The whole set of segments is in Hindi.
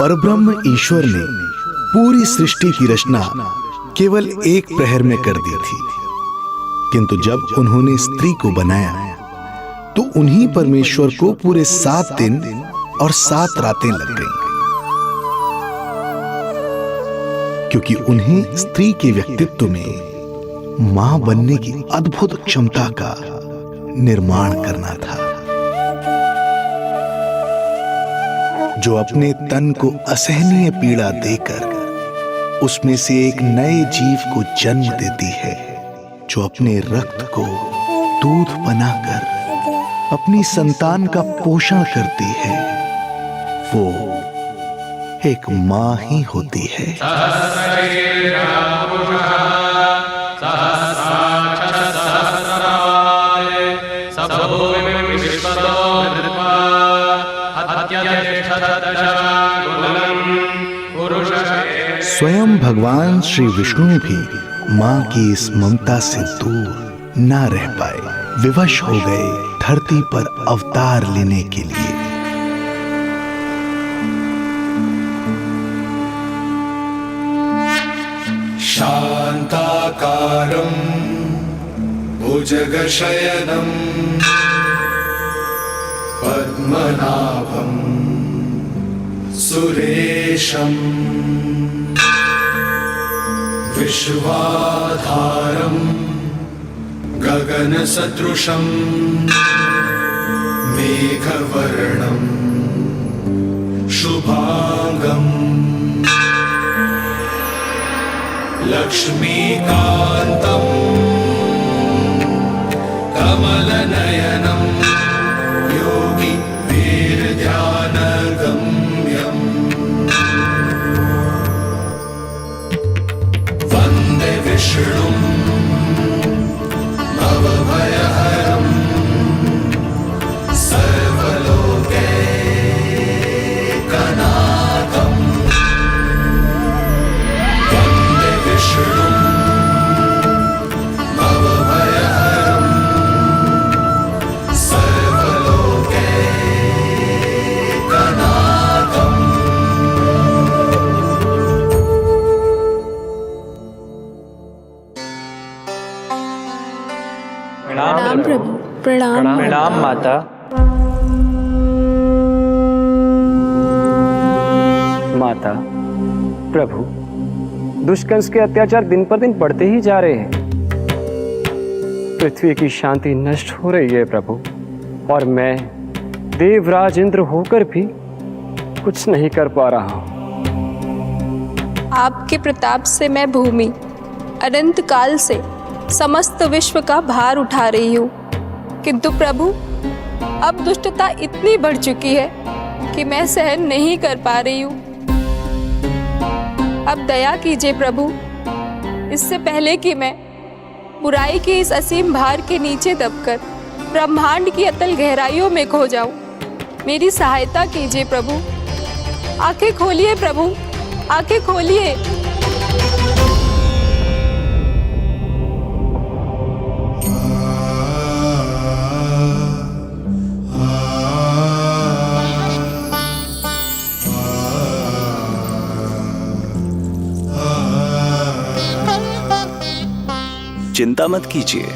परब्रह्म ईश्वर ने पूरी सृष्टि की रचना केवल एक प्रहर में कर दी थी, किंतु जब उन्होंने स्त्री को बनाया तो उन्हीं परमेश्वर को पूरे 7 दिन और 7 रातें लग गईं, क्योंकि उन्हें स्त्री के व्यक्तित्व में मां बनने की अद्भुत क्षमता का निर्माण करना था, जो अपने तन को असहनीय पीड़ा देकर उसमें से एक नए जीव को जन्म देती है, जो अपने रक्त को दूध बनाकर अपनी संतान का पोषण करती है। वो एक मां ही होती है। स्वयं भगवान श्री विष्णु भी मां की इस ममता से दूर ना रह पाए, विवश हो गए धरती पर अवतार लेने के लिए। शांताकारं भुजगशयनं पद्मनाभं सुरेशं विश्वाधारं गगनसदृशं मेघवर्णं शुभांगं लक्ष्मीकान्तं कमलनयनं योगी वीरध्यानगम्यं वन्दे विष्णुं भवभयहरं सर्वलोकैकनाथं वन्दे विष्णुं भवभयहरं सर्वलोकैकनाथम्। प्रणाम प्रभु। प्रणाम प्रणाम माता। माता, प्रभु, दुष्कंस के अत्याचार दिन पर दिन बढ़ते ही जा रहे हैं। पृथ्वी की शांति नष्ट हो रही है प्रभु, और मैं देवराज इंद्र होकर भी कुछ नहीं कर पा रहा हूँ। आपके प्रताप से मैं भूमि अनंत काल से समस्त विश्व का भार उठा रही हूँ, किंतु प्रभु अब दुष्टता इतनी बढ़ चुकी है कि मैं सहन नहीं कर पा रही हूँ। अब दया कीजिए प्रभु, इससे पहले कि मैं बुराई के इस असीम भार के नीचे दबकर ब्रह्मांड की अतल गहराइयों में खो जाऊं। मेरी सहायता कीजिए प्रभु। आंखें खोलिए प्रभु, आंखें खोलिए। चिंता मत कीजिए,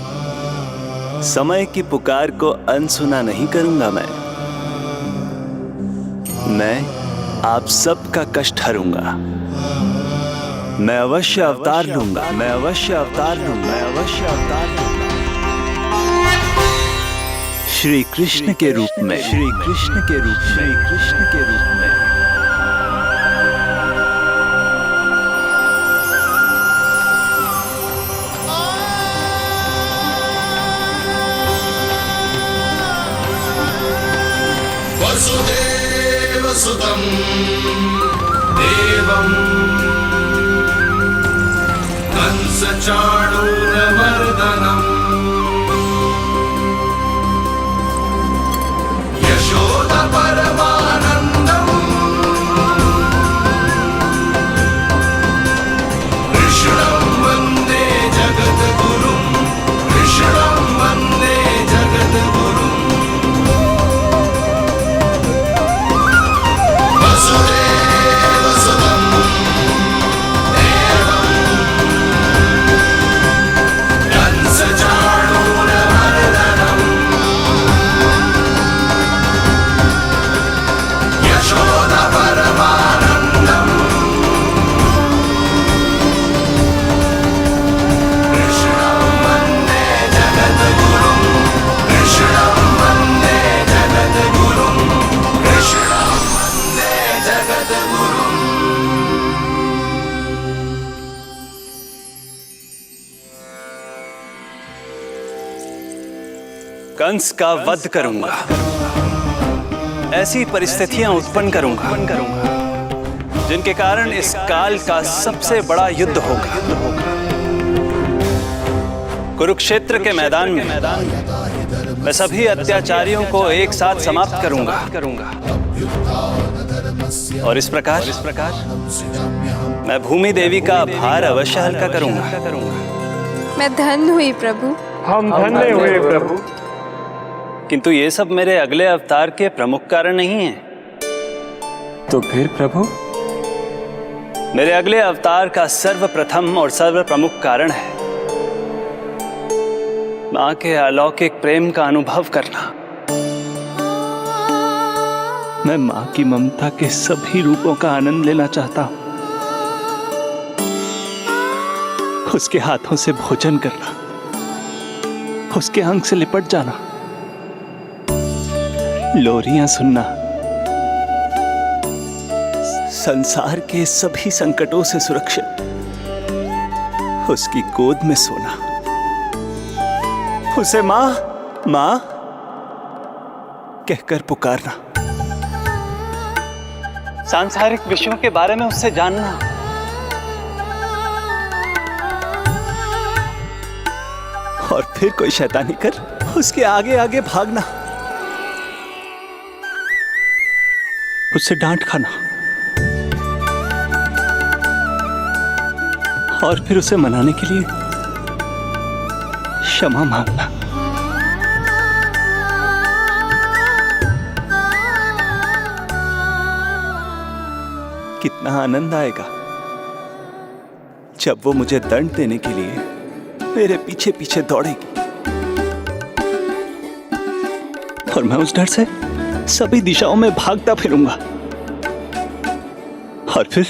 समय की पुकार को अनसुना नहीं करूंगा। मैं आप सबका कष्ट हरूंगा। मैं अवश्य अवतार लूंगा, मैं अवश्य अवतार लूंगा, मैं अवश्य अवतार लूंगा। श्री कृष्ण के रूप में, श्री कृष्ण के रूप में, श्री कृष्ण के रूप में। वसुदेवसुतं देवं कंसचाणूरमर्दनम् यशोदपरमानन्दम् कृष्णं वन्दे जगद्गुरुं, कृष्णं वन्दे जगद्गुरुम्। वसुदेव कंस का वध करूंगा। ऐसी परिस्थितियां उत्पन्न करूंगा जिनके कारण इस काल का सबसे बड़ा युद्ध होगा। कुरुक्षेत्र के मैदान में मैं सभी अत्याचारियों को एक साथ समाप्त करूंगा। और इस प्रकार मैं भूमि देवी का भार अवश्य हल्का करूंगा। मैं धन्य हुई प्रभु। हम धन्य हुए प्रभु। किंतु ये सब मेरे अगले अवतार के प्रमुख कारण नहीं है। तो फिर प्रभु? मेरे अगले अवतार का सर्वप्रथम और सर्व प्रमुख कारण है मां के अलौकिक प्रेम का अनुभव करना। मैं मां की ममता के सभी रूपों का आनंद लेना चाहता हूं। उसके हाथों से भोजन करना, उसके अंग से लिपट जाना, लोरियां सुनना, संसार के सभी संकटों से सुरक्षित उसकी गोद में सोना, उसे मां मां कहकर पुकारना, सांसारिक विषयों के बारे में उससे जानना, और फिर कोई शैतानी कर उसके आगे आगे भागना, उससे डांट खाना और फिर उसे मनाने के लिए क्षमा मांगना। कितना आनंद आएगा जब वो मुझे दंड देने के लिए मेरे पीछे पीछे दौड़ेगी और मैं उस डर से सभी दिशाओं में भागता फिरूंगा। और फिर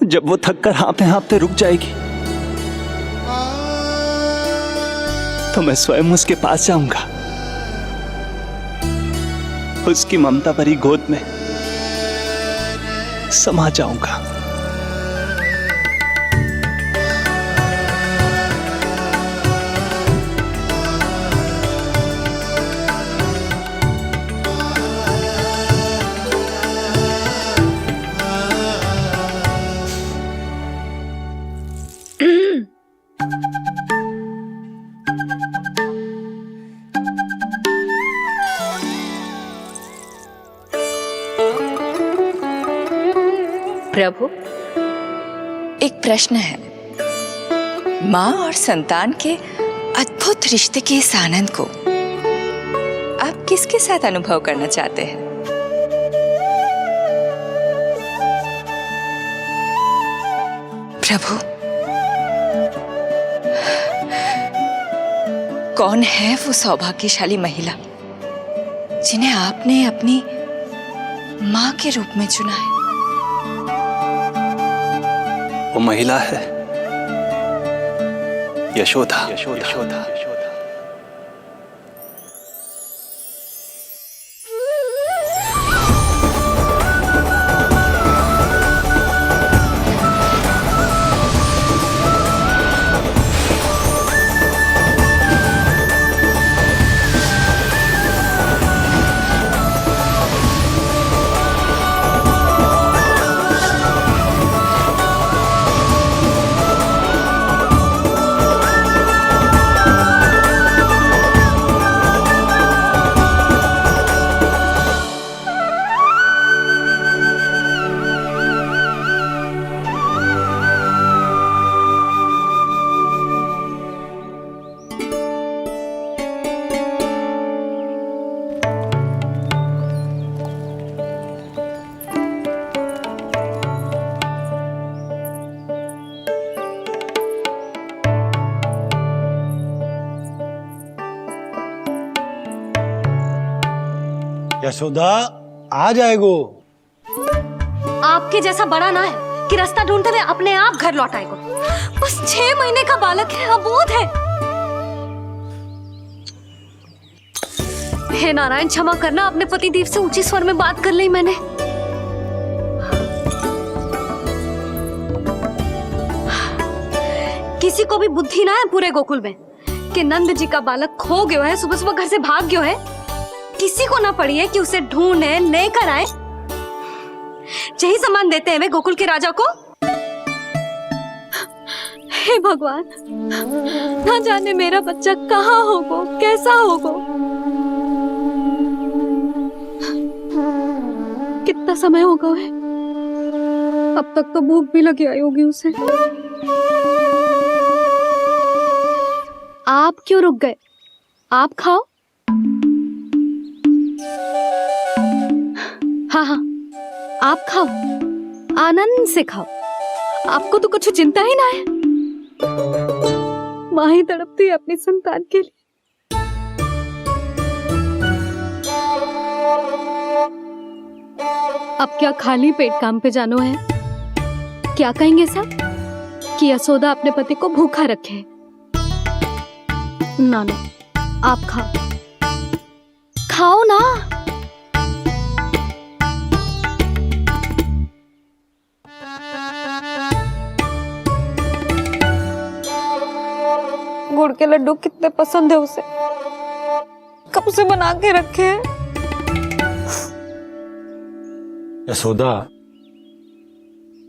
जब वो थककर हाँफते हाँफते रुक जाएगी तो मैं स्वयं उसके पास जाऊंगा, उसकी ममता भरी गोद में समा जाऊंगा। प्रभु, एक प्रश्न है। माँ और संतान के अद्भुत रिश्ते के इस आनंद को आप किसके साथ अनुभव करना चाहते हैं? प्रभु, कौन है वो सौभाग्यशाली महिला जिन्हें आपने अपनी माँ के रूप में चुना है? वो महिला है यशोदा। यशोदा। यशोदा आ जाएगो। आपके जैसा बड़ा ना है कि रास्ता ढूंढते हुए अपने आप घर लौट आएगो। बस 6 महीने का बालक है, अबोध है। हे नारायण, क्षमा करना, अपने पति देव से ऊंची स्वर में बात कर ली मैंने। किसी को भी बुद्धि ना है पूरे गोकुल में कि नंद जी का बालक खो गयो है, सुबह सुबह घर से भाग गयो है। किसी को ना पड़ी है कि उसे ढूंढे लेकर आए। यही सम्मान देते हैं वे गोकुल के राजा को। हे भगवान, ना जाने मेरा बच्चा कहाँ होगो, कैसा होगो। कितना समय होगा है, अब तक तो भूख भी लगी आई होगी उसे। आप क्यों रुक गए? आप खाओ। हाँ हाँ, आप खाओ, आनंद से खाओ। आपको तो कुछ चिंता ही ना है। माँ ही तड़पती है अपनी संतान के लिए। अब क्या खाली पेट काम पे जानो है? क्या कहेंगे सब कि यशोदा अपने पति को भूखा रखे? ना ना, आप खाओ, खाओ ना। गुड़ के लड्डू कितने पसंद है उसे, कब से बना के रखे हैं। यशोदा,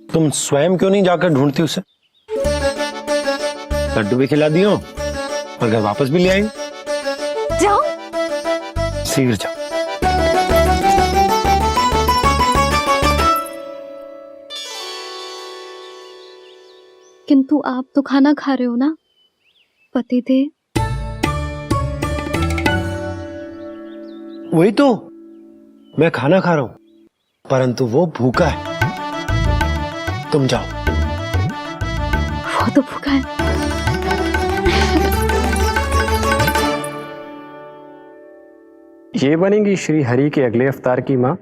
तुम स्वयं क्यों नहीं जाकर ढूंढती उसे? लड्डू भी खिला दियो और घर वापस भी ले आएंगे। जाओ, शीघ्र जाओ। किंतु आप तो खाना खा रहे हो ना पतिदेव। वही तो, मैं खाना खा रहा हूं, परंतु वो भूखा है। तुम जाओ। वो तो भूखा है। ये बनेंगी श्री हरि के अगले अवतार की माँ।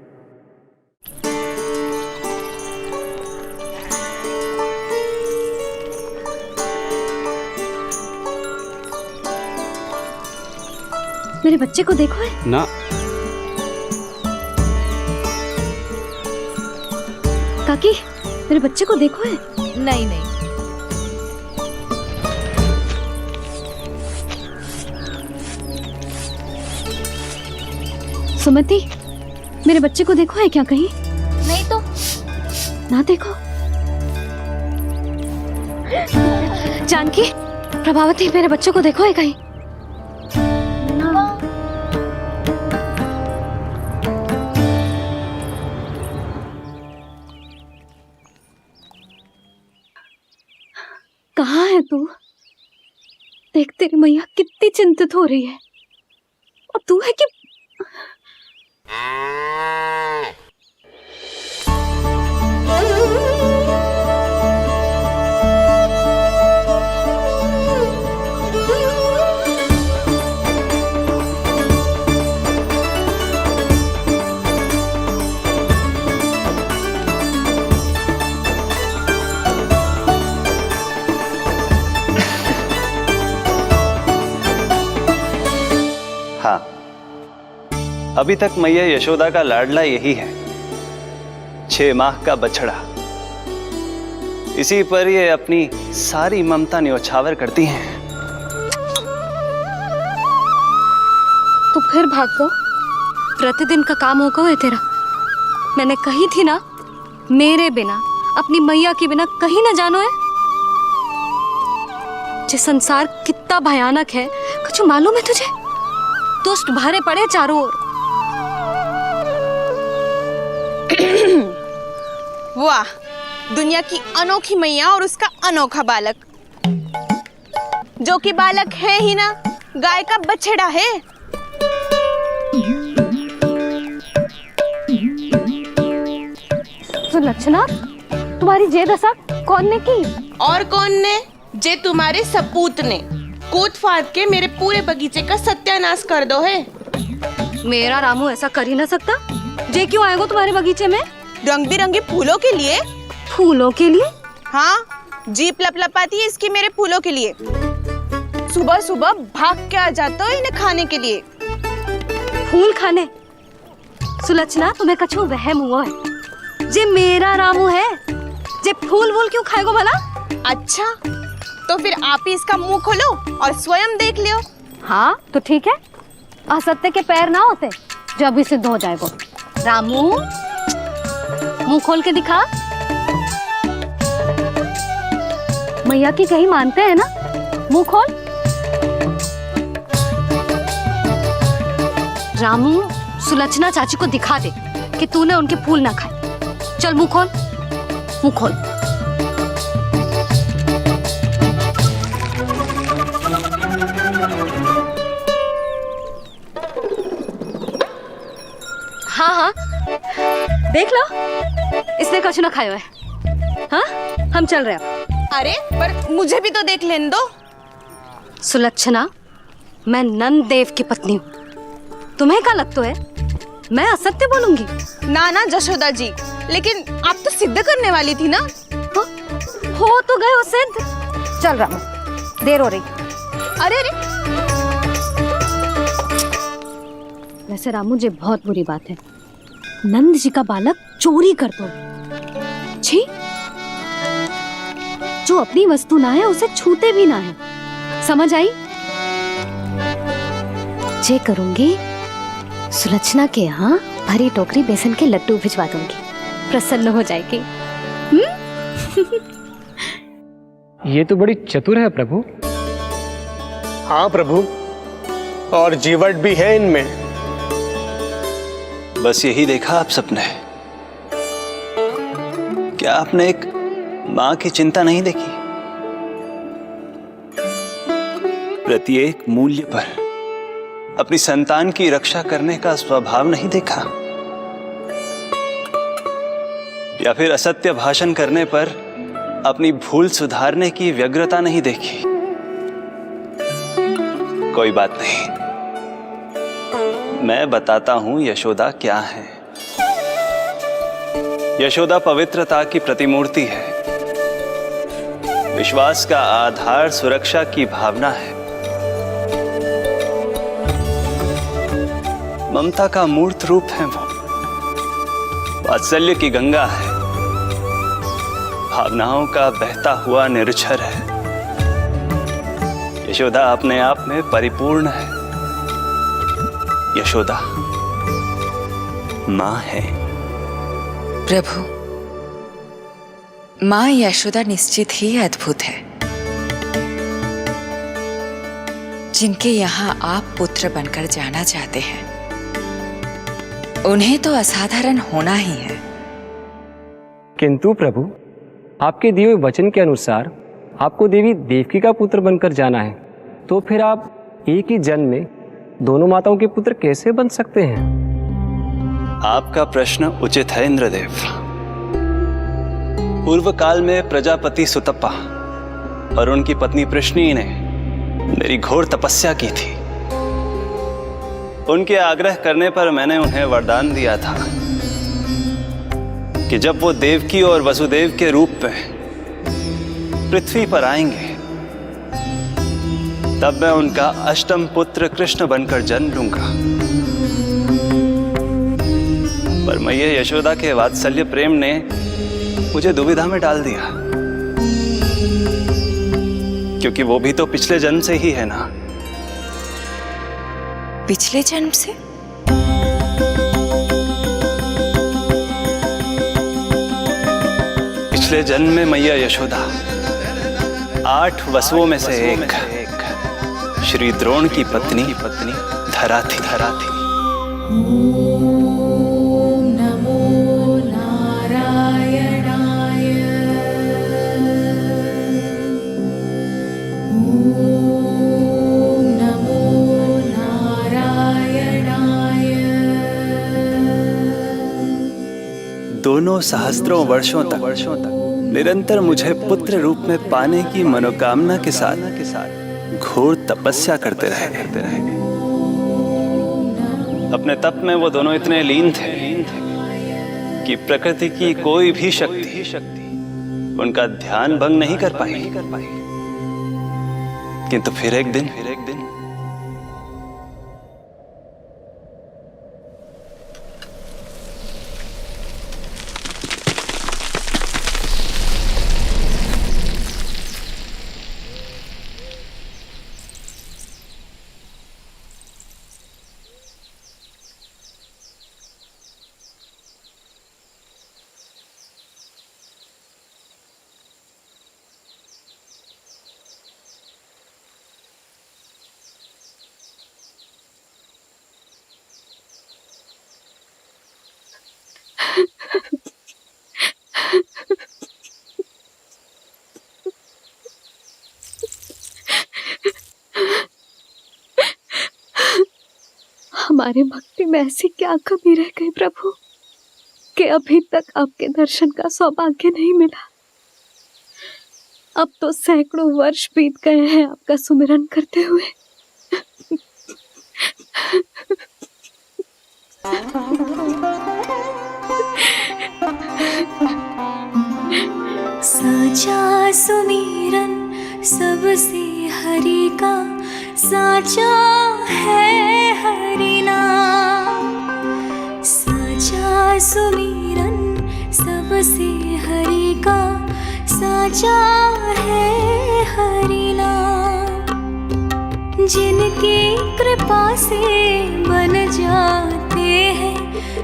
मेरे बच्चे को देखो है ना। काकी, मेरे बच्चे को देखो है। नहीं नहीं, सुमति, मेरे बच्चे को देखो है क्या कहीं? नहीं तो। ना देखो। जानकी, प्रभावती, मेरे बच्चे को देखो है कहीं? कहाँ है तू? देख, तेरी मैया कितनी चिंतित हो रही है, और तू है कि हाँ, अभी तक मैया यशोदा का लाडला यही है, 6 माह का बछड़ा। इसी पर ये अपनी सारी ममता न्योछावर करती हैं। तू फिर भाग गो। प्रतिदिन का काम होगा है तेरा। मैंने कही थी ना, मेरे बिना, अपनी मैया के बिना कहीं ना जानो है। ये संसार कितना भयानक है, कुछ मालूम है तुझे? दुष्ट भरे पड़े चारों ओर। वाह, दुनिया की अनोखी मैया और उसका अनोखा बालक, जो कि बालक है ही ना, गाय का बछड़ा है। तो लक्षणा, तुम्हारी जे दशा कौन ने की? और कौन ने? जे तुम्हारे सपूत ने कूद फाद के मेरे पूरे बगीचे का सत्यानाश कर दो है। मेरा रामू ऐसा कर ही ना सकता। जे क्यों आएगा तुम्हारे बगीचे में? रंग बिरंगे फूलों के लिए। फूलों के लिए? हाँ, जीप लपलपाती है इसकी मेरे फूलों के लिए। सुबह सुबह भाग के आ जाता हो इन्हें खाने के लिए। फूल खाने? सुलक्षणा, तुम्हें कछु वहम हुआ है। जे मेरा रामू है, जे फूल वूल क्यों खाएगो भला? अच्छा, तो फिर आप ही इसका मुंह खोलो और स्वयं देख लियो। हाँ तो ठीक है, असत्य के पैर ना होते जो अभी सिद्ध हो जाएगा। रामू मुंह खोल के दिखा। मैया की कहीं मानते हैं ना, मुंह खोल। रामू सुलक्षणा चाची को दिखा दे कि तूने उनके फूल ना खाए। चल मुंह खोल, मुंह खोल। हाँ हाँ देख लो, इसने कछु ना खाया है। हाँ हम चल रहे हैं। अरे पर मुझे भी तो देख लेने दो। सुलक्षणा, मैं नंद देव की पत्नी हूँ, तुम्हें क्या लगता है मैं असत्य बोलूंगी? ना ना जशोदा जी, लेकिन आप तो सिद्ध करने वाली थी ना। हो तो गए हो सिद्ध। चल रामू, देर हो रही। अरे अरे वैसे रामू जी बहुत बुरी बात है, नंद जी का बालक चोरी कर दो। छी, जो अपनी वस्तु ना है उसे छूते भी ना है, समझ आई? जे करूंगी सुलक्षणा के यहाँ भरी टोकरी बेसन के लड्डू भिजवा दूंगी, प्रसन्न हो जाएगी। ये तो बड़ी चतुर है प्रभु। हाँ प्रभु, और जीवट भी है इनमें। बस यही देखा आप सबने? क्या आपने एक मां की चिंता नहीं देखी? प्रत्येक मूल्य पर अपनी संतान की रक्षा करने का स्वभाव नहीं देखा? या फिर असत्य भाषण करने पर अपनी भूल सुधारने की व्यग्रता नहीं देखी? कोई बात नहीं, मैं बताता हूं यशोदा क्या है। यशोदा पवित्रता की प्रतिमूर्ति है, विश्वास का आधार सुरक्षा की भावना है, ममता का मूर्त रूप है वो, वात्सल्य की गंगा है, भावनाओं का बहता हुआ निर्झर है। यशोदा अपने आप में परिपूर्ण है। यशोदा मां है। प्रभु, मां यशोदा निश्चित ही अद्भुत है। जिनके यहाँ आप पुत्र बनकर जाना चाहते हैं, उन्हें तो असाधारण होना ही है। किंतु प्रभु, आपके दिए हुए वचन के अनुसार आपको देवी देवकी का पुत्र बनकर जाना है, तो फिर आप एक ही जन्म में दोनों माताओं के पुत्र कैसे बन सकते हैं? आपका प्रश्न उचित है इंद्रदेव। पूर्व काल में प्रजापति सुतप्पा और उनकी पत्नी प्रश्नी ने मेरी घोर तपस्या की थी। उनके आग्रह करने पर मैंने उन्हें वरदान दिया था कि जब वो देवकी और वसुदेव के रूप में पृथ्वी पर आएंगे, तब मैं उनका अष्टम पुत्र कृष्ण बनकर जन्म लूंगा। पर मैया यशोदा के वात्सल्य प्रेम ने मुझे दुविधा में डाल दिया, क्योंकि वो भी तो पिछले जन्म से ही है ना। पिछले जन्म से? पिछले जन्म में मैया यशोदा 8 वसुओं में से एक श्री द्रोण की पत्नी धरा थी। दोनों सहस्त्रों वर्षों तक निरंतर मुझे पुत्र रूप में पाने की मनोकामना के साथ घोर तपस्या करते रहे। अपने तप में वो दोनों इतने लीन थे कि प्रकृति की कोई भी शक्ति उनका ध्यान भंग नहीं कर पाई। किंतु फिर एक दिन हमारे भक्ति में ऐसी क्या कमी रह गई प्रभु कि अभी तक आपके दर्शन का सौभाग्य नहीं मिला। अब तो सैकड़ों वर्ष बीत गए हैं आपका सुमिरन करते हुए। साचा सुमिरन सबसे हरि का, साचा है हरि नाम। साचा सुमिरन सबसे हरि का, साचा है हरि नाम। जिनकी कृपा से बन जाते हैं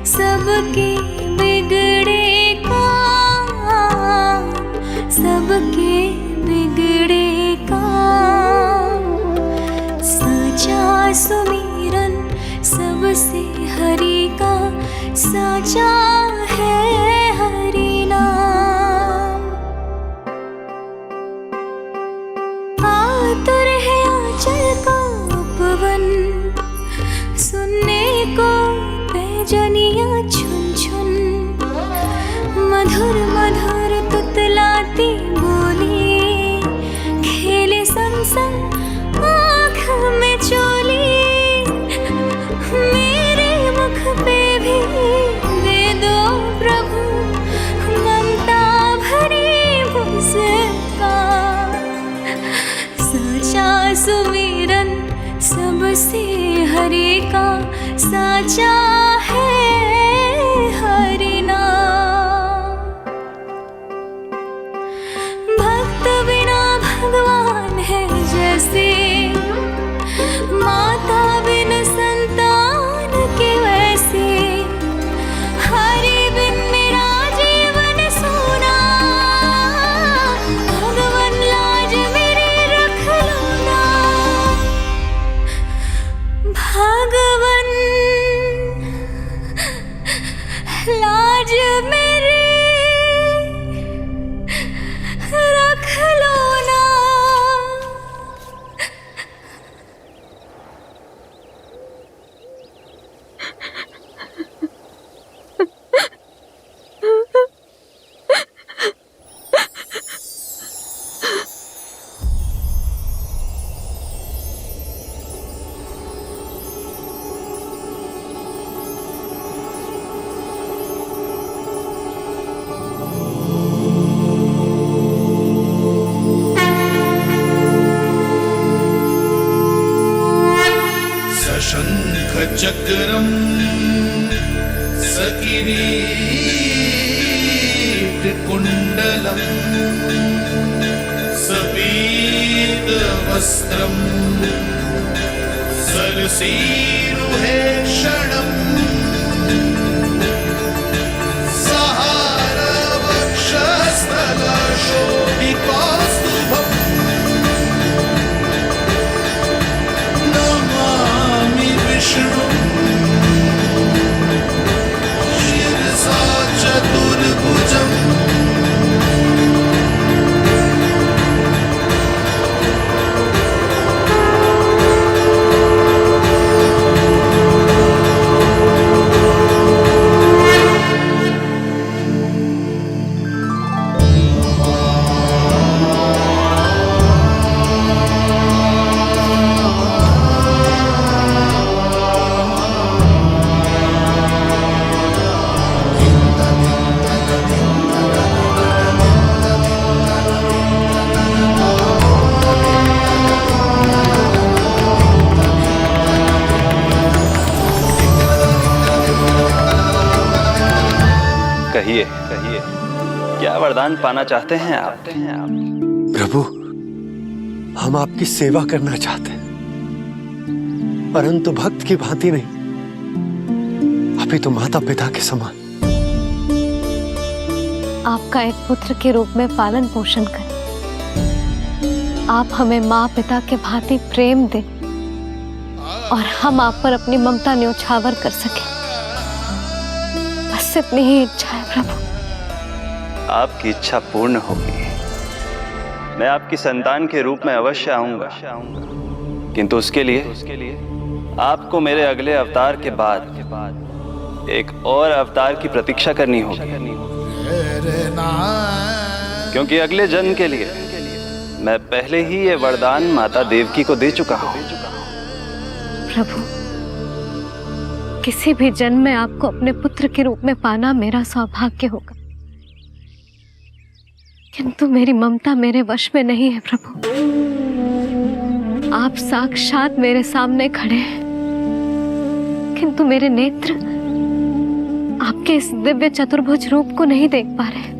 सबके बिगड़े काम, सबके बिगड़े काम। साचा सुमिरन सबसे हरि का, साचा है हरि नाम। आतुर है आंचल का उपवन, सुनने को पैजनिया छुन छुन। मधुर मधुर तुतलाती बोली, खेले संग संग आँख में चोली। मेरे मुख पे भी दे दो प्रभु ममता भरी मुस्कान। साचा सुमिरन सबसे हरि का, साचा है हरि नाम। भक्त बिना भगवान है जैसे, माता बिन संतान के वैसे। हरि बिन मेरा जीवन सूना, भगवान लाज मेरी रख लो ना। भगवान लाज मेरी रख लो ना। चक्रम सकिरीट कुंडलम सपीत वस्त्रम सरसीरुहेक्षणम सहार वक्षस्थलशोभिकास्तुभम् नमामि विष्णु शिरसा चतुर्भुजम्। कहिए कहिए, क्या वरदान पाना चाहते हैं आप? प्रभु, हम आपकी सेवा करना चाहते हैं, परंतु भक्त की भांति नहीं, अभी तो माता पिता के समान। आपका एक पुत्र के रूप में पालन पोषण करें। आप हमें माँ पिता के भांति प्रेम दें और हम आप पर अपनी ममता न्योछावर कर सकें। बस इतनी ही इच्छा है प्रभु। आपकी इच्छा पूर्ण होगी। मैं आपकी संतान के रूप में अवश्य आऊंगा, किंतु उसके लिए आपको मेरे अगले अवतार के बाद एक और अवतार की प्रतीक्षा करनी होगी, क्योंकि अगले जन्म के लिए मैं पहले ही ये वरदान माता देवकी को दे चुका हूँ। प्रभु, किसी भी जन्म में आपको अपने पुत्र के रूप में पाना मेरा सौभाग्य होगा, किंतु मेरी ममता मेरे वश में नहीं है। प्रभु, आप साक्षात मेरे सामने खड़े हैं, किंतु मेरे नेत्र आपके इस दिव्य चतुर्भुज रूप को नहीं देख पा रहे।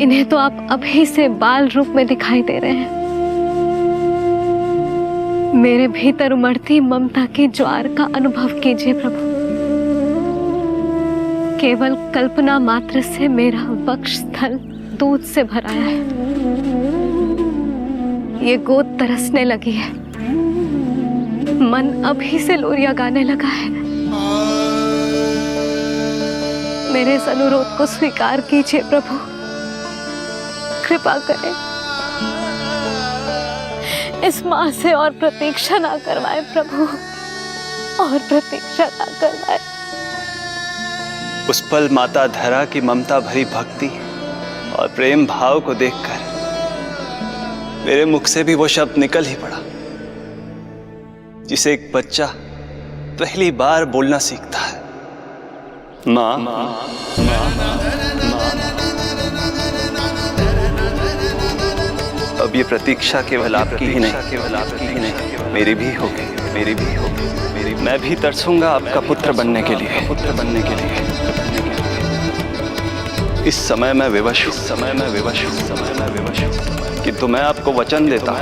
इन्हें तो आप अभी से बाल रूप में दिखाई दे रहे हैं। मेरे भीतर उमड़ती ममता की ज्वार का अनुभव कीजिए प्रभु। केवल कल्पना मात्र से मेरा वक्षस्थल दूध से भराया है, ये गोद तरसने लगी है, मन अभी से लोरिया गाने लगा है। मेरे इस अनुरोध को स्वीकार कीजिए प्रभु, कृपा करें, इस माँ से और प्रतीक्षा ना करवाए प्रभु, और प्रतीक्षा ना करवाए। उस पल माता धरा की ममता भरी भक्ति और प्रेम भाव को देखकर मेरे मुख से भी वो शब्द निकल ही पड़ा जिसे एक बच्चा पहली बार बोलना सीखता है, माँ। अब ये प्रतीक्षा केवल आपकी ही नहीं, मेरी भी होगी, मेरी भी होगी। मैं भी तरसूंगा आपका पुत्र बनने के लिए, इस समय मैं विवश हूँ, किंतु मैं आपको वचन देता हूँ,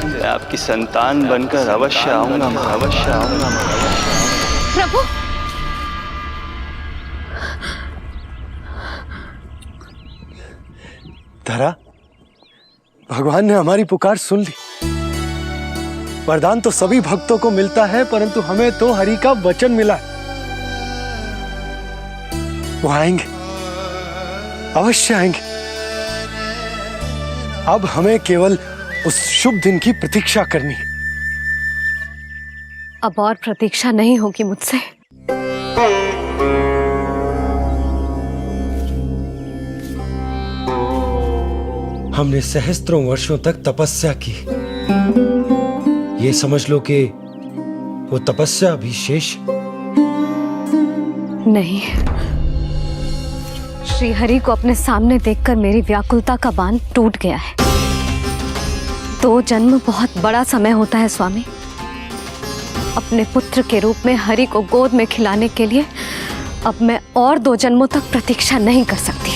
मैं आपकी संतान बनकर अवश्य आऊंगा, प्रभु, धरा, भगवान ने हमारी पुकार सुन ली। वरदान तो सभी भक्तों को मिलता है, परंतु हमें तो हरि का वचन मिला है। वो आएंगे, अवश्य आएंगे। अब हमें केवल उस शुभ दिन की प्रतीक्षा करनी है। अब और प्रतीक्षा नहीं होगी मुझसे। हमने सहस्त्रों वर्षों तक तपस्या की, ये समझ लो कि वो तपस्या अभी शेष नहीं। श्री हरि को अपने सामने देखकर मेरी व्याकुलता का बांध टूट गया है। 2 जन्म बहुत बड़ा समय होता है स्वामी। अपने पुत्र के रूप में हरि को गोद में खिलाने के लिए अब मैं और 2 जन्मों तक प्रतीक्षा नहीं कर सकती।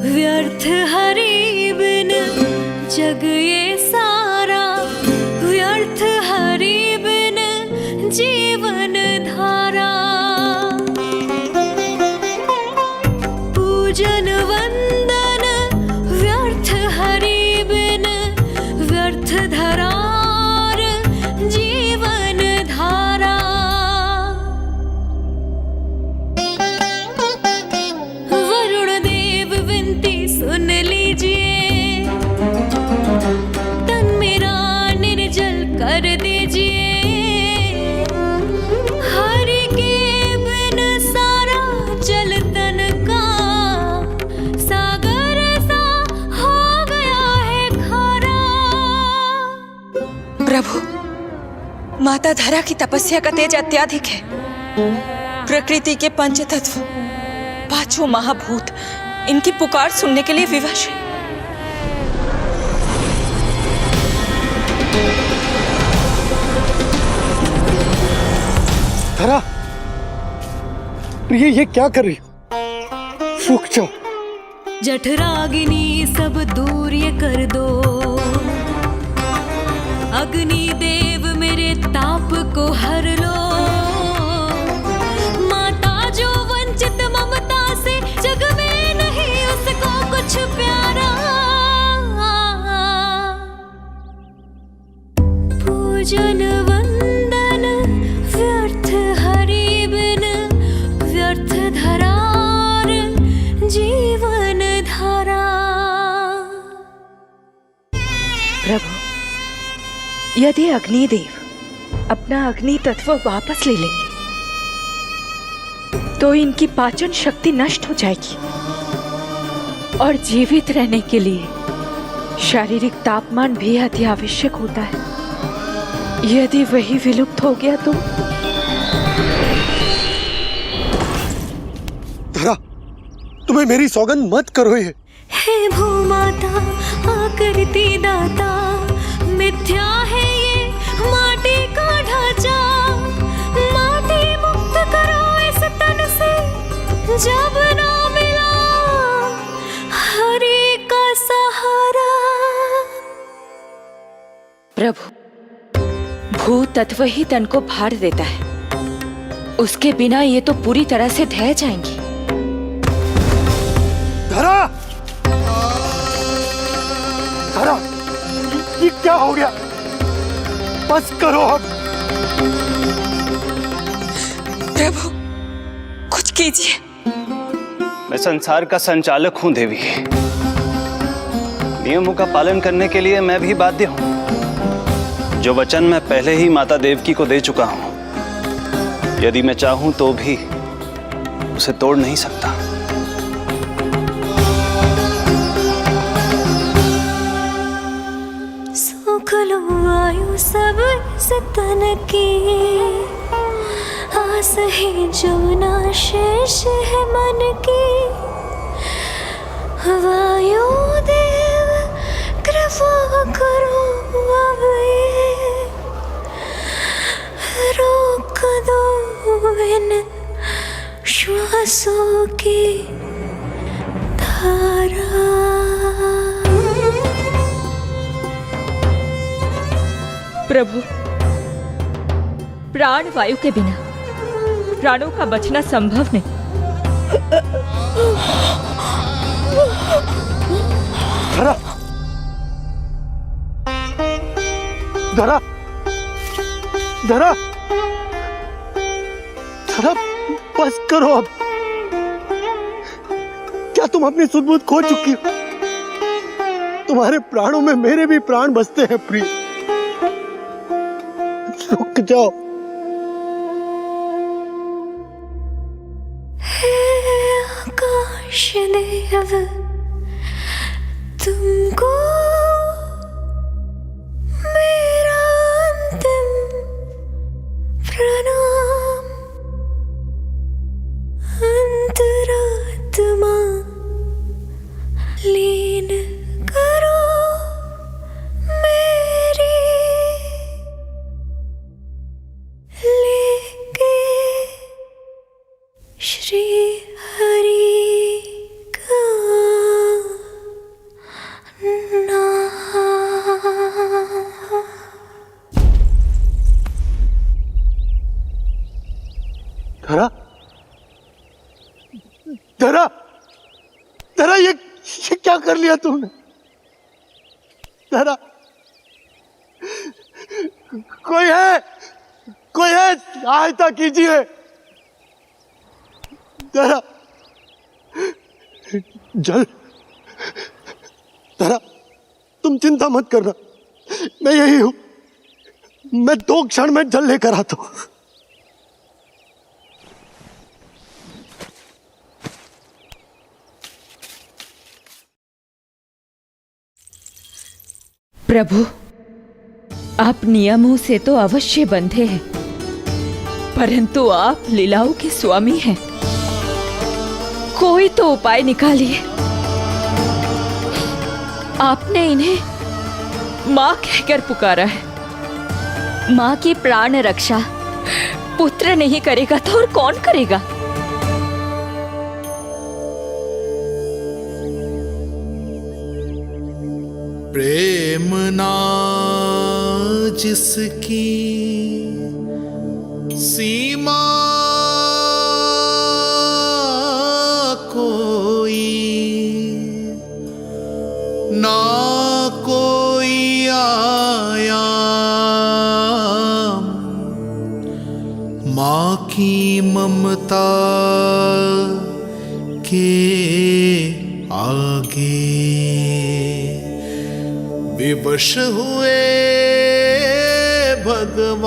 व्यर्थ हरि बिन जग ये सारा, व्यर्थ हरि बिन जीवन धारा। पूजन वंदन व्यर्थ हरि बिन, व्यर्थ धरार जीवन धारा। वरुण देव विनती सुन लीजिए, तन मेरा निर्जल कर दीजिए। हरि के बिन सारा जल तन का सागर सा हो गया है खारा। प्रभु, माता धरा की तपस्या का तेज अत्याधिक है। प्रकृति के पंचतत्व, 5 महाभूत इनकी पुकार सुनने के लिए विवश है। धरा, ये क्या कर रही हो? रुक जाओ। जठराग्नि सब दूर ये कर दो, अग्नि देव मेरे ताप को हर लो। माता जो वंचित ममता से, जग में नहीं उसको कुछ प्यारा। पूजन वंदन व्यर्थ हरि बिन व्यर्थ धरार जीवन धारा। प्रभु, यदि अग्निदेव अपना अग्नि तत्व वापस ले लेंगे तो इनकी पाचन शक्ति नष्ट हो जाएगी और जीवित रहने के लिए शारीरिक तापमान भी अति आवश्यक होता है। यदि वही विलुप्त हो गया तो धरा, तुम्हें मेरी सौगंध मत करो ये। हे भूमाता आकृति दाता, मिथ्या है ये माटी का ढांचा। माटी मुक्त करो इस तन से, जब ना मिला हरि का सहारा। प्रभु, भू तत्व ही तन को भार देता है, उसके बिना ये तो पूरी तरह से ढह जाएंगी। धरा, धरा, ये क्या हो गया? बस करो अब। प्रभु, कुछ कीजिए। मैं संसार का संचालक हूं देवी। नियमों का पालन करने के लिए मैं भी बाध्य हूं। जो वचन मैं पहले ही माता देवकी को दे चुका हूं, यदि मैं चाहूं तो भी उसे तोड़ नहीं सकता। सुख लो आयु सब इस तन की, आस है जो ना शेष है मन की। वायु देव कृपा करो अब ये, रोक दो इन श्वासों की धारा। प्रभु, प्राण वायु के बिना प्राणों का बचना संभव नहीं। धरा, धरा, धरा, धरा, बस करो अब। क्या तुम अपनी सुध-बुध खो चुकी हो? तुम्हारे प्राणों में मेरे भी प्राण बसते हैं प्रिय। रुक जाओ। हे आकाश देव, तुमको मेरा अंतिम प्रणाम। अंतरात्मा लीन करो मेरी, लेके श्री हरि का नाम। धरा, धरा, धरा, ये क्या कर लिया तुमने? धरा, कोई है, कोई है, सहायता कीजिए। धरा, जल। धरा, तुम चिंता मत करना, मैं यही हूं। मैं 2 क्षण में जल लेकर आता हूं। प्रभु, आप नियमों से तो अवश्य बंधे हैं, परंतु आप लीलाओं के स्वामी हैं। कोई तो उपाय निकालिए। आपने इन्हें मां कहकर पुकारा है। मां की प्राण रक्षा पुत्र नहीं करेगा तो और कौन करेगा? प्रेम ना जिसकी सीमा कोई, ना कोई आया माँ की ममता के आगे विवश हुए भगवान,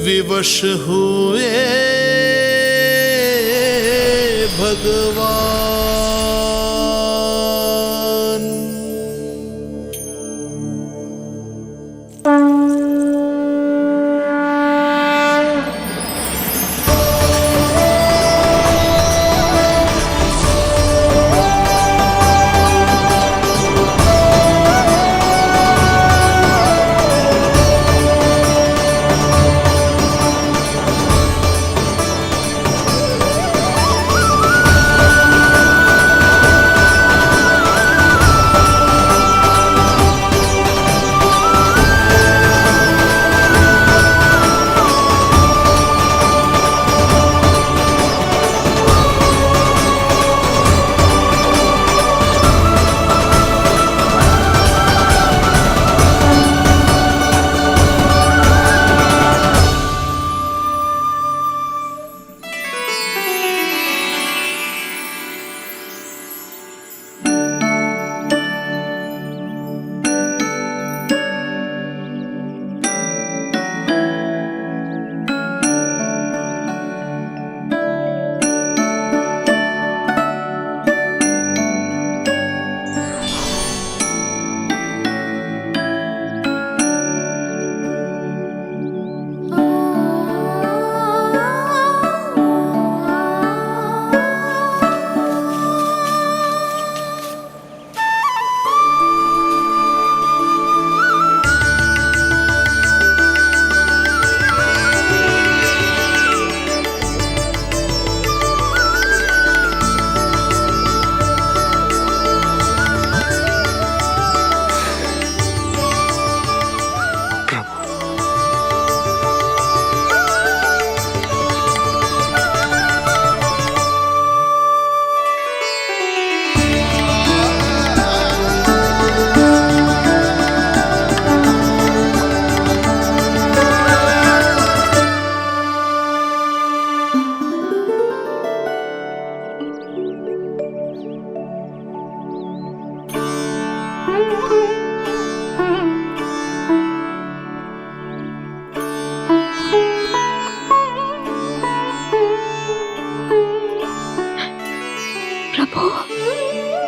विवश हुए भगवान।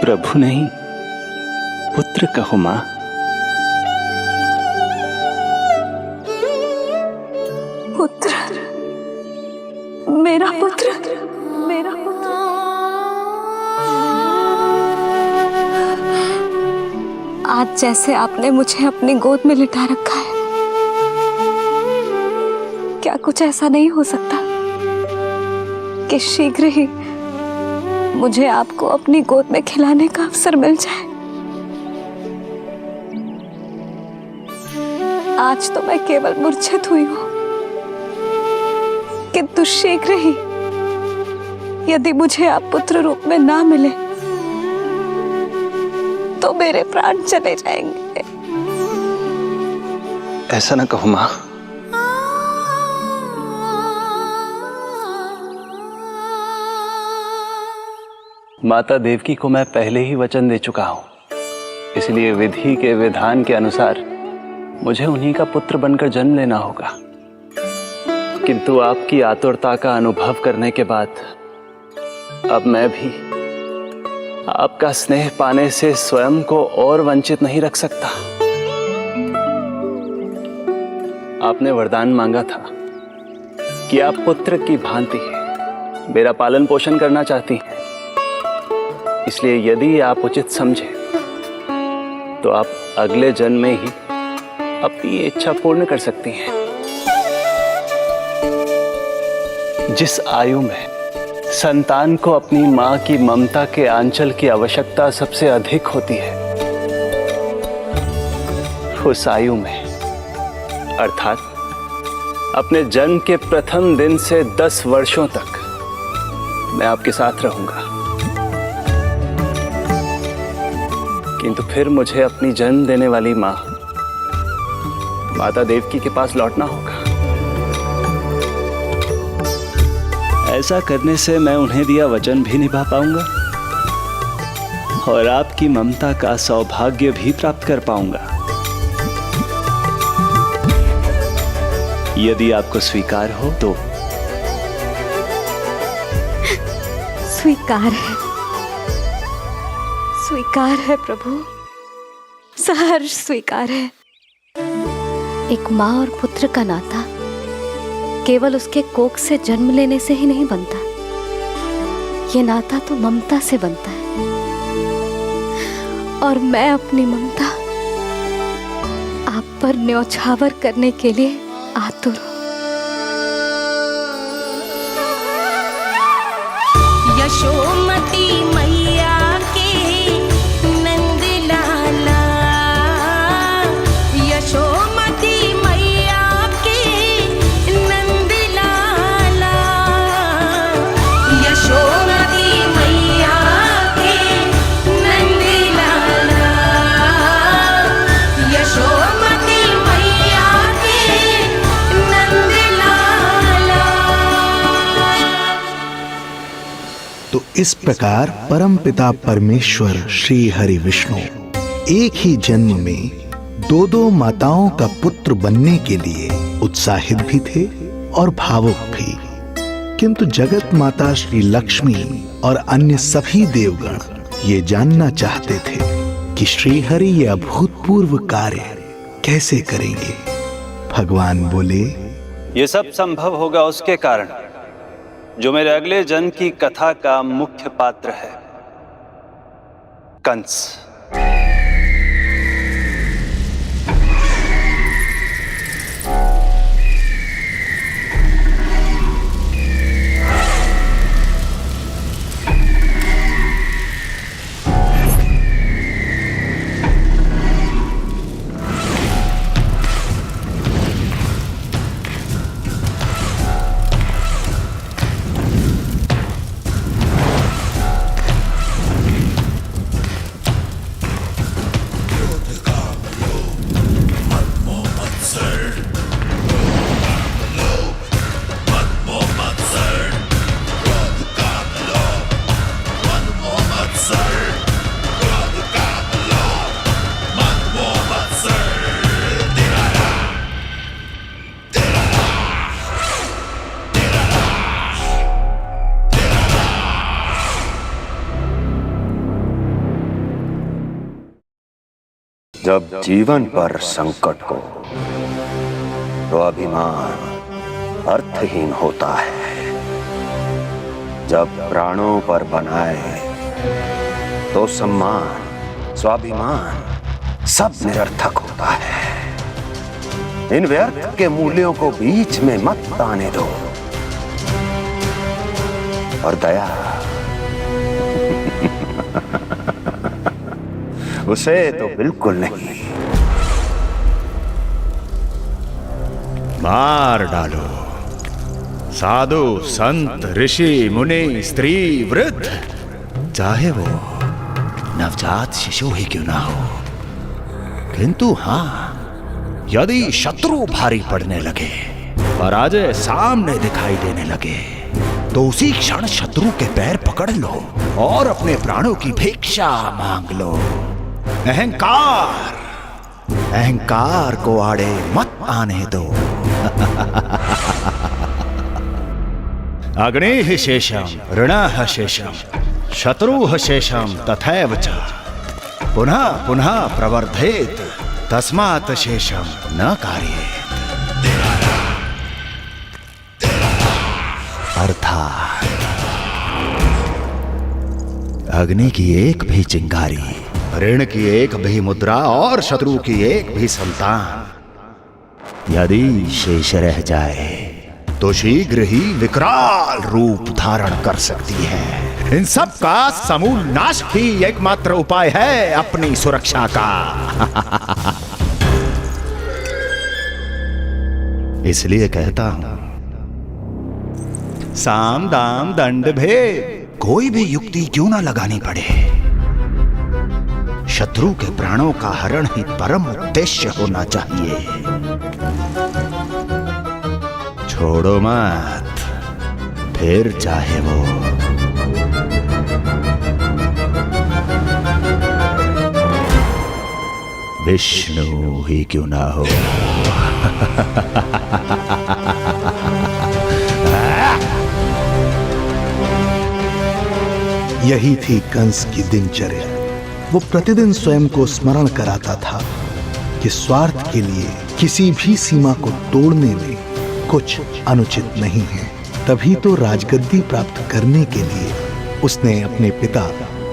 प्रभु नहीं, पुत्र कहो मां। पुत्र, मेरा पुत्र, मेरा पुत्र। आज जैसे आपने मुझे अपनी गोद में लिटा रखा है, क्या कुछ ऐसा नहीं हो सकता कि शीघ्र ही मुझे आपको अपनी गोद में खिलाने का अवसर मिल जाए? आज तो मैं केवल मूर्छित हुई हूं, किंतु शीघ्र ही यदि मुझे आप पुत्र रूप में ना मिले तो मेरे प्राण चले जाएंगे। ऐसा ना कहो मां। माता देवकी को मैं पहले ही वचन दे चुका हूं, इसलिए विधि के विधान के अनुसार मुझे उन्हीं का पुत्र बनकर जन्म लेना होगा। किंतु आपकी आतुरता का अनुभव करने के बाद अब मैं भी आपका स्नेह पाने से स्वयं को और वंचित नहीं रख सकता। आपने वरदान मांगा था कि आप पुत्र की भांति मेरा पालन पोषण करना चाहती हैं, इसलिए यदि आप उचित समझे तो आप अगले जन्म में ही अपनी इच्छा पूर्ण कर सकती हैं। जिस आयु में संतान को अपनी मां की ममता के आंचल की आवश्यकता सबसे अधिक होती है, उस आयु में अर्थात अपने जन्म के प्रथम दिन से 10 वर्षों तक मैं आपके साथ रहूंगा। किंतु फिर मुझे अपनी जन्म देने वाली मां माता देवकी के पास लौटना होगा। ऐसा करने से मैं उन्हें दिया वचन भी निभा पाऊंगा और आपकी ममता का सौभाग्य भी प्राप्त कर पाऊंगा। यदि आपको स्वीकार हो तो। स्वीकार है प्रभु, सहर्ष स्वीकार है। एक माँ और पुत्र का नाता केवल उसके कोख से जन्म लेने से ही नहीं बनता, ये नाता तो ममता से बनता है। और मैं अपनी ममता आप पर न्यौछावर करने के लिए आतुर हूं। यशोमती मैया के नंद लाला, यशोमती मैया के नंद लाला, यशोमती मैया के नंद लाला, यशोमती मैया के नंद लाला। तो इस प्रकार परमपिता परमेश्वर श्री हरि विष्णु एक ही जन्म में दो दो माताओं का पुत्र बनने के लिए उत्साहित भी थे और भावुक भी। किंतु जगत माता श्री लक्ष्मी और अन्य सभी देवगण ये जानना चाहते थे कि श्री हरि ये अभूतपूर्व कार्य कैसे करेंगे। भगवान बोले, ये सब संभव होगा उसके कारण जो मेरे अगले जन्म की कथा का मुख्य पात्र है, कंस। जब जीवन पर संकट हो तो अभिमान अर्थहीन होता है। जब प्राणों पर बनाए तो सम्मान स्वाभिमान सब निरर्थक होता है। इन व्यर्थ के मूल्यों को बीच में मत आने दो। और दया उसे तो बिल्कुल नहीं। मार डालो साधु संत ऋषि मुनि स्त्री वृद्ध, चाहे वो नवजात शिशु ही क्यों ना हो। किंतु हाँ, यदि शत्रु भारी पड़ने लगे, पराजय सामने दिखाई देने लगे, तो उसी क्षण शत्रु के पैर पकड़ लो और अपने प्राणों की भिक्षा मांग लो। अहंकार को आड़े मत आने दो। अग्निः शेषम ऋणः शेषम शत्रुः शेषम तथैव च पुनः पुनः प्रवर्धेत तस्मात् शेषम न कार्येत। अर्थात अग्नि की एक भी चिंगारी, ऋण की एक भी मुद्रा और शत्रु की एक भी संतान यदि शेष रह जाए तो शीघ्र ही विकराल रूप धारण कर सकती है। इन सब का समूल नाश ही एकमात्र उपाय है अपनी सुरक्षा का। इसलिए कहता हूं, साम दाम दंड भेद कोई भी युक्ति क्यों ना लगानी पड़े, शत्रु के प्राणों का हरण ही परम उद्देश्य होना चाहिए। छोड़ो मत, फिर चाहे वो विष्णु ही क्यों ना हो। यही थी कंस की दिनचर्या। वो प्रतिदिन स्वयं को स्मरण कराता था कि स्वार्थ के लिए किसी भी सीमा को तोड़ने में कुछ अनुचित नहीं है। तभी तो राजगद्दी प्राप्त करने के लिए उसने अपने पिता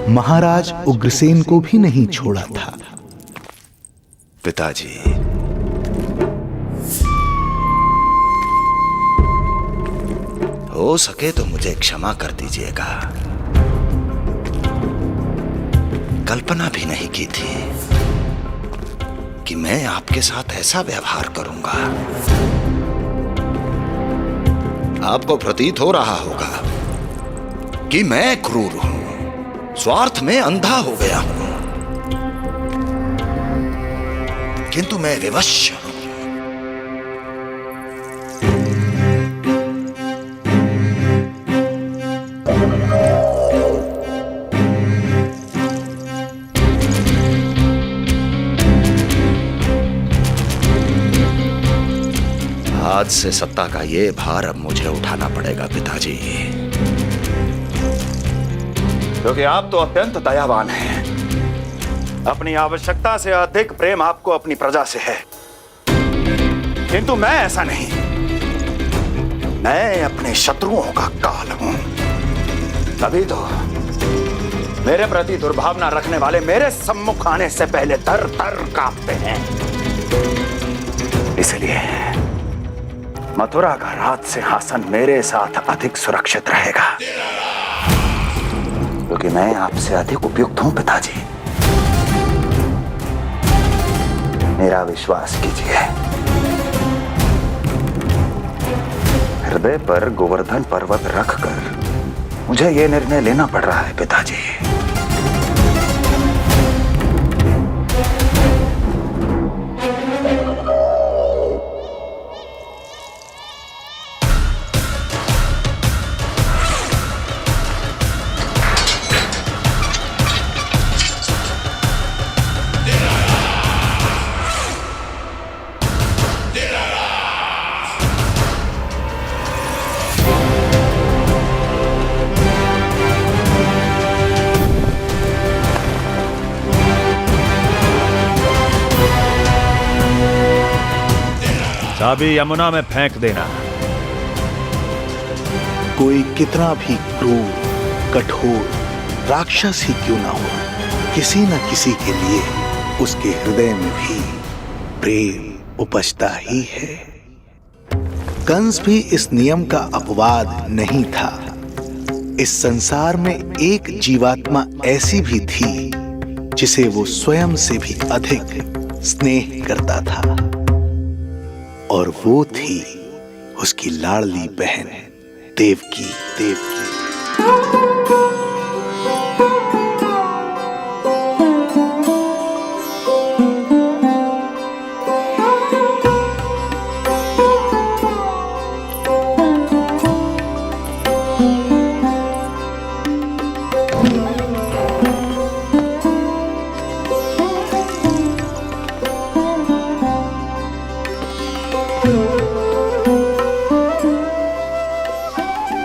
महाराज उग्रसेन को भी नहीं छोड़ा था। पिताजी, हो सके तो मुझे क्षमा कर दीजिएगा। कल्पना भी नहीं की थी कि मैं आपके साथ ऐसा व्यवहार करूंगा। आपको प्रतीत हो रहा होगा कि मैं क्रूर हूं, स्वार्थ में अंधा हो गया हूं, किंतु मैं विवश हूं। आज से सत्ता का ये भार अब मुझे उठाना पड़ेगा पिताजी, क्योंकि आप तो अत्यंत दयावान हैं। अपनी आवश्यकता से अधिक प्रेम आपको अपनी प्रजा से है, किंतु मैं ऐसा नहीं। मैं अपने शत्रुओं का काल हूं, तभी तो मेरे प्रति दुर्भावना रखने वाले मेरे सम्मुख आने से पहले थर थर कांपते हैं। इसलिए मथुरा का राज सिंहासन मेरे साथ अधिक सुरक्षित रहेगा, क्योंकि मैं आपसे अधिक उपयुक्त हूं पिताजी। मेरा विश्वास कीजिए। हृदय पर गोवर्धन पर्वत रखकर मुझे यह निर्णय लेना पड़ रहा है पिताजी। चाबी यमुना में फेंक देना। कोई कितना भी क्रूर, कठोर राक्षस ही क्यों ना हो, किसी न किसी के लिए उसके हृदय में भी प्रेम उपजता ही है। कंस भी इस नियम का अपवाद नहीं था। इस संसार में एक जीवात्मा ऐसी भी थी जिसे वो स्वयं से भी अधिक स्नेह करता था, और वो थी उसकी लाडली बहन देवकी।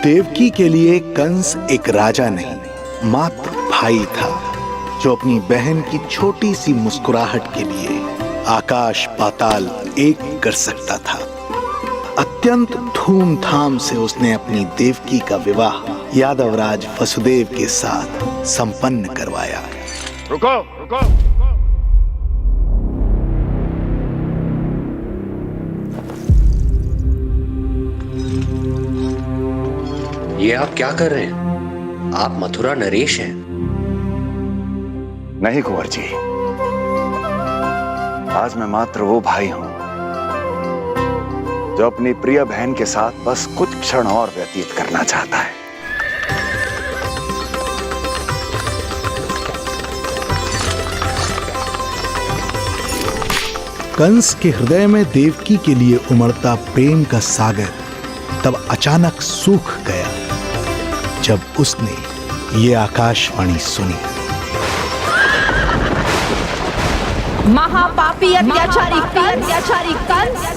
देवकी के लिए कंस एक राजा नहीं, मात्र भाई था, जो अपनी बहन की छोटी सी मुस्कुराहट के लिए आकाश पाताल एक कर सकता था। अत्यंत धूमधाम से उसने अपनी देवकी का विवाह यादवराज वसुदेव के साथ संपन्न करवाया। रुको। ये आप क्या कर रहे हैं? आप मथुरा नरेश हैं। नहीं कुंवर जी, आज मैं मात्र वो भाई हूं जो अपनी प्रिय बहन के साथ बस कुछ क्षण और व्यतीत करना चाहता है। कंस के हृदय में देवकी के लिए उमड़ता प्रेम का सागर तब अचानक सूख गया जब उसने ये आकाशवाणी सुनी। महापापी अत्याचारी कंस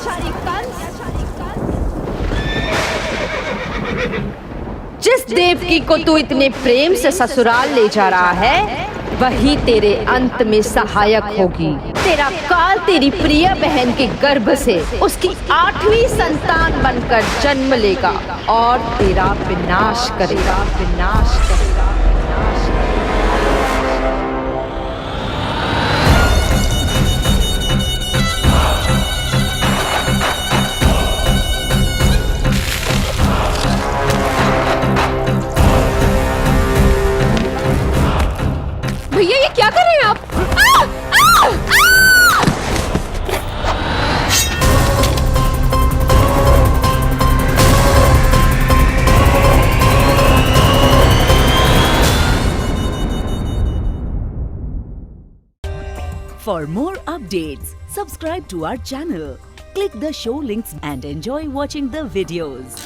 जिस देवकी को तू इतने प्रेम से ससुराल ले जा रहा है, वही तेरे अंत में सहायक होगी। तेरा काल तेरी प्रिय बहन के गर्भ से उसकी 8वीं संतान बनकर जन्म लेगा और तेरा विनाश करेगा। भैया ये क्या कर रहे हैं आप? For more updates, subscribe to our channel, click the show links and enjoy watching the videos.